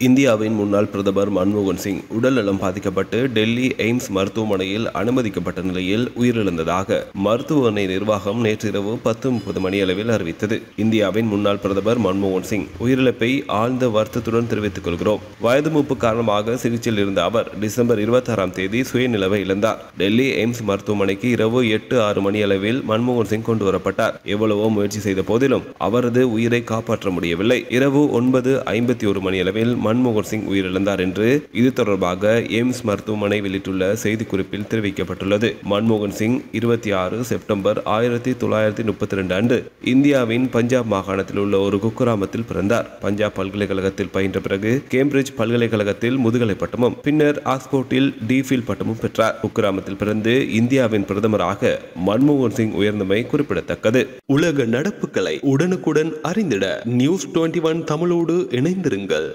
இந்தியாவின் முன்னாள் பிரதமர் மன்மோகன் சிங் உடல்நலம் பாதிக்கப்பட்டு டெல்லி எய்ம்ஸ் மருத்துவமனையில் அனுமதிக்கப்பட்ட நிலையில் உயிரிழந்ததாக மருத்துவமனை நிர்வாகம் நேற்றிரவு 10:30 மணியளவில் அறிவித்தது. இந்தியாவின் முன்னாள் பிரதமர் மன்மோகன் சிங் உயிரிழப்பை ஆழ்ந்த வருத்தத்துடன் தெரிவித்துக் கொள்கிறோம். வயது மூப்பு காரணமாக சிகிச்சையில் இருந்த அவர் டிசம்பர் 26ஆம் தேதி சுயநிலவை இழந்தார். டெல்லி எய்ம்ஸ் மருத்துவமனைக்கு இரவு 8-6 மணியளவில் மன்மோகன் சிங் கொண்டு வரப்பட்டார். எவ்வளவோ முயற்சி செய்த போதிலும் அவரது உயிரை காப்பாற்ற முடியவில்லை. இரவு 9:51 மணியளவில் மன்மோகன் சிங் உயிரிழந்தார் என்று இது தொடர்பாக எய்ம்ஸ் மருத்துவமனை வெளியிட்டுள்ள செய்திக்குறிப்பில் தெரிவிக்கப்பட்டுள்ளது. மன்மோகன் சிங் 26 செப்டம்பர் 1932 அன்று இந்தியாவின் பஞ்சாப் மாகாணத்தில் உள்ள ஒரு குக்கிராமத்தில் பிறந்தார். பஞ்சாப் பல்கலைக்கழகத்தில் பயின்ற பிறகு கேம்பிரிட்ஜ் பல்கலைக்கழகத்தில் முதுகலை பட்டமும் பின்னர் ஆக்ஸ்போர்டில் டிஃபில் பட்டமும் பெற்றார். குக்கிராமத்தில் பிறந்து இந்தியாவின் பிரதமராக மன்மோகன் சிங் உயர்ந்தமை குறிப்பிடத்தக்கது. உலக நடப்புகளை உடனுக்குடன் அறிந்திட News 21 தமிழோடு இணைந்திருங்கள்.